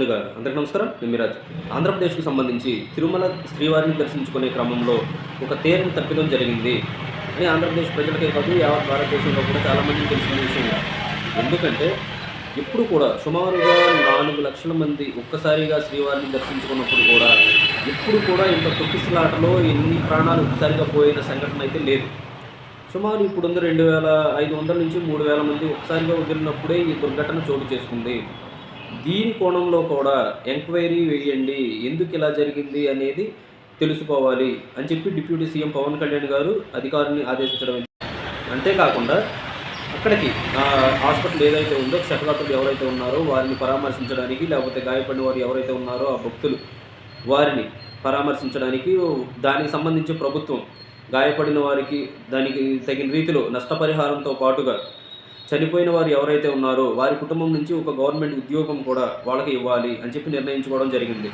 ముందుగా అందరికీ నమస్కారం. నేను మిరాజ్. ఆంధ్రప్రదేశ్‌కు సంబంధించి తిరుమల శ్రీవారిని దర్శించుకునే క్రమంలో ఒక తీరని తప్పిదం జరిగింది అని ఆంధ్రప్రదేశ్ ప్రజలకే కాదు యావత్ భారతదేశంలో కూడా చాలామందికి తెలిసిన విషయం. ఎందుకంటే ఎప్పుడు కూడా సుమారుగా 4 లక్షల మంది ఒక్కసారిగా శ్రీవారిని దర్శించుకున్నప్పుడు కూడా ఎప్పుడు కూడా ఇంత తొక్కిసలాటలో ఎన్ని ప్రాణాలు ఒక్కసారిగా పోయిన సంఘటన అయితే లేదు. సుమారు ఇప్పుడున్న 2500 నుంచి 3000 మంది ఒకసారిగా వదిలినప్పుడే ఈ దుర్ఘటన చోటు చేసుకుంది. దీని కోణంలో కూడా ఎంక్వైరీ వేయండి, ఎందుకు ఇలా జరిగింది అనేది తెలుసుకోవాలి అని చెప్పి డిప్యూటీ సీఎం పవన్ కళ్యాణ్ గారు అధికారుల్ని ఆదేశించడం. అంతేకాకుండా అక్కడికి హాస్పిటల్ ఏదైతే ఉందో క్షతగాత్రులు ఎవరైతే ఉన్నారో వారిని పరామర్శించడానికి, లేకపోతే గాయపడిన వారు ఎవరైతే ఉన్నారో ఆ భక్తులు వారిని పరామర్శించడానికి దానికి సంబంధించి ప్రభుత్వం గాయపడిన వారికి దానికి తగిన రీతిలో నష్టపరిహారంతో పాటుగా చనిపోయిన వారు ఎవరైతే ఉన్నారో వారి కుటుంబం నుంచి ఒక గవర్నమెంట్ ఉద్యోగం కూడా వాళ్ళకి ఇవ్వాలి అని చెప్పి నిర్ణయించుకోవడం జరిగింది.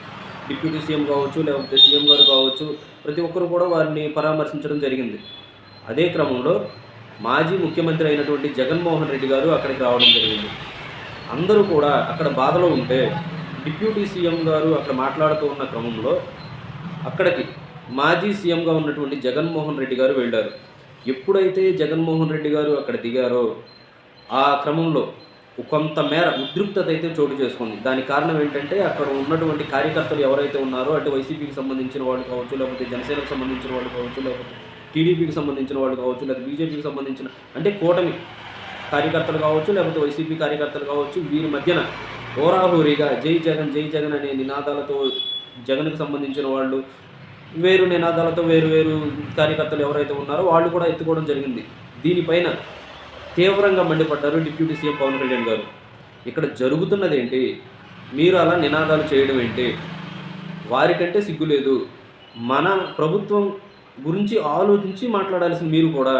డిప్యూటీ సీఎం కావచ్చు, లేకపోతే సీఎం గారు కావచ్చు, ప్రతి ఒక్కరు కూడా వారిని పరామర్శించడం జరిగింది. అదే క్రమంలో మాజీ ముఖ్యమంత్రి అయినటువంటి జగన్మోహన్ రెడ్డి గారు అక్కడికి రావడం జరిగింది. అందరూ కూడా అక్కడ బాధలో ఉంటే డిప్యూటీ సీఎం గారు అక్కడ మాట్లాడుతూ ఉన్న క్రమంలో అక్కడికి మాజీ సీఎంగా ఉన్నటువంటి జగన్మోహన్ రెడ్డి గారు వెళ్ళారు. ఎప్పుడైతే జగన్మోహన్ రెడ్డి గారు అక్కడ దిగారో ఆ క్రమంలో కొంతమేర ఉద్రిక్తత అయితే చోటు చేసుకుంది. దానికి కారణం ఏంటంటే అక్కడ ఉన్నటువంటి కార్యకర్తలు ఎవరైతే ఉన్నారో అటు వైసీపీకి సంబంధించిన వాళ్ళు కావచ్చు, లేకపోతే జనసేనకు సంబంధించిన వాళ్ళు కావచ్చు, లేకపోతే టీడీపీకి సంబంధించిన వాళ్ళు కావచ్చు, లేకపోతే బీజేపీకి సంబంధించిన అంటే కూటమి కార్యకర్తలు కావచ్చు, లేకపోతే వైసీపీ కార్యకర్తలు కావచ్చు, వీరి మధ్యన హోరాహోరీగా జై జగన్ అనే నినాదాలతో జగన్కు సంబంధించిన వాళ్ళు వేరు నినాదాలతో వేరు కార్యకర్తలు ఎవరైతే ఉన్నారో వాళ్ళు కూడా ఎత్తుకోవడం జరిగింది. దీనిపైన తీవ్రంగా మండిపడ్డారు డిప్యూటీ సీఎం పవన్ కళ్యాణ్ గారు. ఇక్కడ జరుగుతున్నది ఏంటి, మీరు అలా నినాదాలు చేయడం ఏంటి, వారికంటే సిగ్గు లేదు, మన ప్రభుత్వం గురించి ఆలోచించి మాట్లాడాల్సిన మీరు కూడా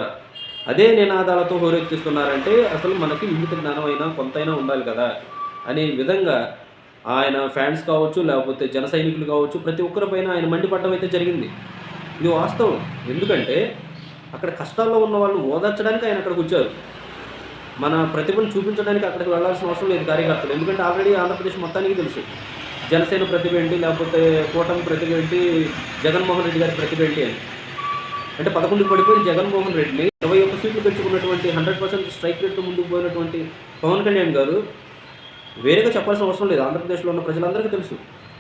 అదే నినాదాలతో హోరెత్తిస్తున్నారంటే అసలు మనకి ఇంగిత జ్ఞానమైనా కొంతైనా ఉండాలి కదా అనే విధంగా ఆయన ఫ్యాన్స్ కావచ్చు, లేకపోతే జన సైనికులు కావచ్చు, ప్రతి ఒక్కరిపైన ఆయన మండిపడడం అయితే జరిగింది. ఇది వాస్తవం. ఎందుకంటే అక్కడ కష్టాల్లో ఉన్న వాళ్ళు ఓదార్చడానికి ఆయన అక్కడికి వచ్చారు. మన ప్రతిభను చూపించడానికి అక్కడికి వెళ్లాల్సిన అవసరం లేదు కార్యకర్తలు. ఎందుకంటే ఆల్రెడీ ఆంధ్రప్రదేశ్ మొత్తానికి తెలుసు జనసేన ప్రతిభ ఏంటి, లేకపోతే కూటమి ప్రతిభ ఏంటి, జగన్మోహన్ రెడ్డి గారి ప్రతిభ ఏంటి అని. అంటే 11కి పడిపోయిన జగన్మోహన్ రెడ్డిని 21 సీట్లు పెంచుకున్నటువంటి 100% స్ట్రైక్ రేట్తో ముందుకు పోయినటువంటి పవన్ కళ్యాణ్ గారు వేరేగా చెప్పాల్సిన అవసరం లేదు. ఆంధ్రప్రదేశ్లో ఉన్న ప్రజలందరికీ తెలుసు.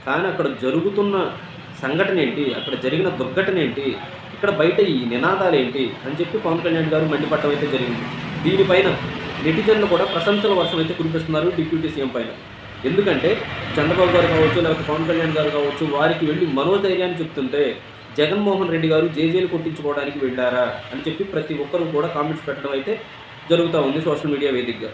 కానీ అక్కడ జరుగుతున్న సంఘటన ఏంటి, అక్కడ జరిగిన దుర్ఘటన ఏంటి, ఇక్కడ బయట ఈ నినాదాలు ఏంటి అని చెప్పి పవన్ కళ్యాణ్ గారు మండిపడటం అయితే జరిగింది. దీనిపైన నెటిజన్లు కూడా ప్రశంసల వర్షం అయితే కురిపిస్తున్నారు డిప్యూటీ సీఎం పైన. ఎందుకంటే చంద్రబాబు గారు కావచ్చు, లేకపోతే పవన్ కళ్యాణ్ గారు కావచ్చు, వారికి వెళ్ళి మనోధైర్యాన్ని చెప్తుంటే జగన్మోహన్ రెడ్డి గారు జేజేలు కొట్టించుకోవడానికి వెళ్ళారా అని చెప్పి ప్రతి ఒక్కరు కూడా కామెంట్స్ పెట్టడం అయితే జరుగుతూ ఉంది సోషల్ మీడియా వేదికగా.